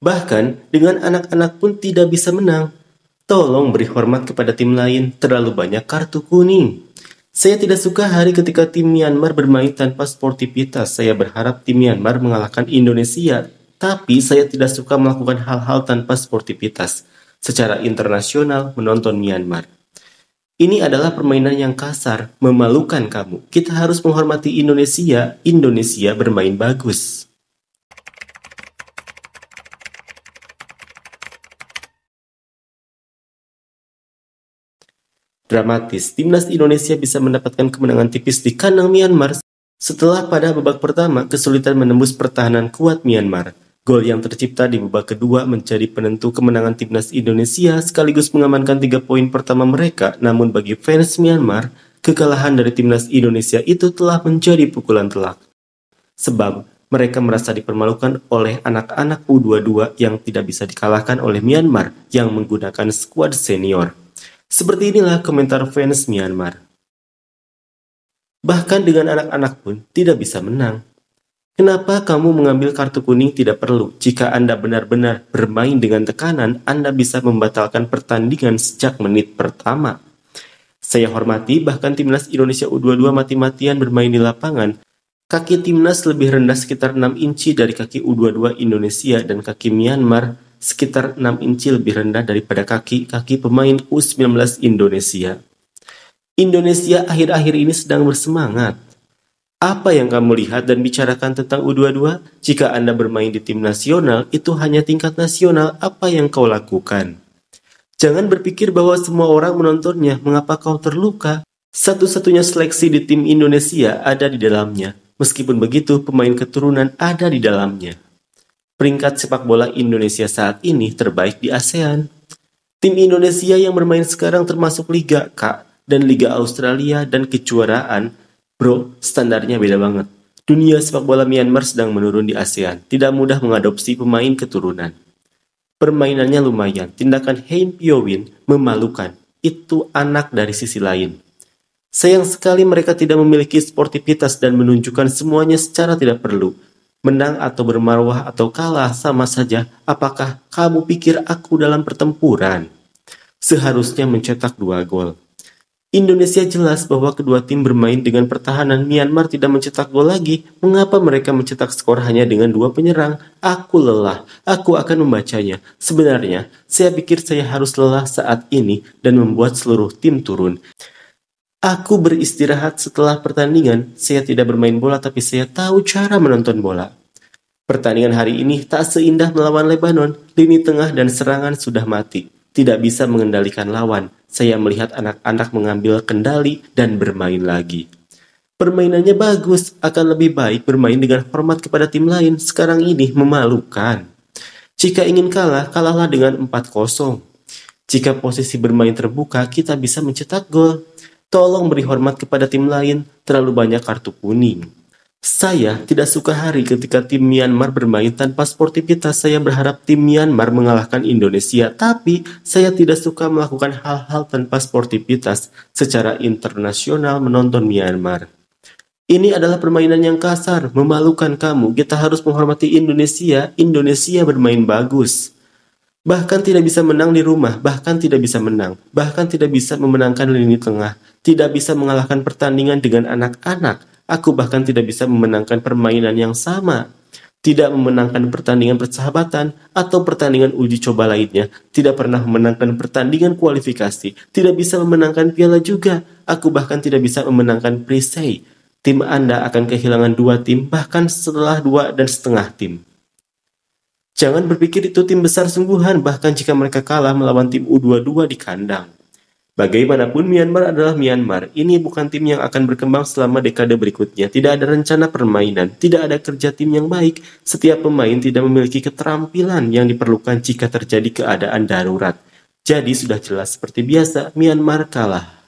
Bahkan dengan anak-anak pun tidak bisa menang. Tolong beri hormat kepada tim lain, terlalu banyak kartu kuning. Saya tidak suka hari ketika tim Myanmar bermain tanpa sportivitas. Saya berharap tim Myanmar mengalahkan Indonesia, tapi saya tidak suka melakukan hal-hal tanpa sportivitas. Secara internasional, menonton Myanmar. Ini adalah permainan yang kasar, memalukan kamu. Kita harus menghormati Indonesia. Indonesia bermain bagus. Dramatis, timnas Indonesia bisa mendapatkan kemenangan tipis di kandang Myanmar setelah pada babak pertama kesulitan menembus pertahanan kuat Myanmar. Gol yang tercipta di babak kedua menjadi penentu kemenangan timnas Indonesia sekaligus mengamankan 3 poin pertama mereka. Namun bagi fans Myanmar, kekalahan dari timnas Indonesia itu telah menjadi pukulan telak. Sebab mereka merasa dipermalukan oleh anak-anak U22 yang tidak bisa dikalahkan oleh Myanmar yang menggunakan skuad senior. Seperti inilah komentar fans Myanmar. Bahkan dengan anak-anak pun tidak bisa menang. Kenapa kamu mengambil kartu kuning tidak perlu? Jika Anda benar-benar bermain dengan tekanan, Anda bisa membatalkan pertandingan sejak menit pertama. Saya hormati bahkan timnas Indonesia U22 mati-matian bermain di lapangan. Kaki timnas lebih rendah sekitar 6 inci dari kaki U22 Indonesia dan kaki Myanmar sekitar 6 inci lebih rendah daripada kaki pemain U19 Indonesia. Indonesia akhir-akhir ini sedang bersemangat. Apa yang kamu lihat dan bicarakan tentang U22? Jika Anda bermain di tim nasional, itu hanya tingkat nasional. Apa yang kau lakukan? Jangan berpikir bahwa semua orang menontonnya. Mengapa kau terluka? Satu-satunya seleksi di tim Indonesia ada di dalamnya. Meskipun begitu, pemain keturunan ada di dalamnya. Peringkat sepak bola Indonesia saat ini terbaik di ASEAN. Tim Indonesia yang bermain sekarang termasuk Liga K dan Liga Australia dan kejuaraan. Bro, standarnya beda banget. Dunia sepak bola Myanmar sedang menurun di ASEAN. Tidak mudah mengadopsi pemain keturunan. Permainannya lumayan. Tindakan Hein Pyo-win memalukan. Itu anak dari sisi lain. Sayang sekali mereka tidak memiliki sportivitas dan menunjukkan semuanya secara tidak perlu. Menang atau bermarwah atau kalah sama saja. Apakah kamu pikir aku dalam pertempuran? Seharusnya mencetak 2 gol. Indonesia jelas bahwa kedua tim bermain dengan pertahanan. Myanmar tidak mencetak gol lagi. Mengapa mereka mencetak skor hanya dengan 2 penyerang? Aku lelah. Aku akan membacanya. Sebenarnya, saya pikir saya harus lelah saat ini dan membuat seluruh tim turun. Aku beristirahat setelah pertandingan. Saya tidak bermain bola tapi saya tahu cara menonton bola. Pertandingan hari ini tak seindah melawan Lebanon. Lini tengah dan serangan sudah mati. Tidak bisa mengendalikan lawan. Saya melihat anak-anak mengambil kendali dan bermain lagi. Permainannya bagus, akan lebih baik bermain dengan hormat kepada tim lain. Sekarang ini memalukan. Jika ingin kalah, kalahlah dengan 4-0. Jika posisi bermain terbuka, kita bisa mencetak gol. Tolong beri hormat kepada tim lain, terlalu banyak kartu kuning. Saya tidak suka hari ketika tim Myanmar bermain tanpa sportivitas. Saya berharap tim Myanmar mengalahkan Indonesia, tapi saya tidak suka melakukan hal-hal tanpa sportivitas secara internasional menonton Myanmar. Ini adalah permainan yang kasar, memalukan kamu. Kita harus menghormati Indonesia. Indonesia bermain bagus. Bahkan tidak bisa menang di rumah, bahkan tidak bisa memenangkan lini tengah, tidak bisa mengalahkan pertandingan dengan anak-anak. Aku bahkan tidak bisa memenangkan permainan yang sama, tidak memenangkan pertandingan persahabatan atau pertandingan uji coba lainnya, tidak pernah memenangkan pertandingan kualifikasi, tidak bisa memenangkan piala juga. Aku bahkan tidak bisa memenangkan Prisay. Tim Anda akan kehilangan 2 tim, bahkan setelah 2,5 tim. Jangan berpikir itu tim besar sungguhan, bahkan jika mereka kalah melawan tim U22 di kandang. Bagaimanapun Myanmar adalah Myanmar, ini bukan tim yang akan berkembang selama dekade berikutnya. Tidak ada rencana permainan, tidak ada kerja tim yang baik. Setiap pemain tidak memiliki keterampilan yang diperlukan jika terjadi keadaan darurat. Jadi sudah jelas seperti biasa, Myanmar kalah.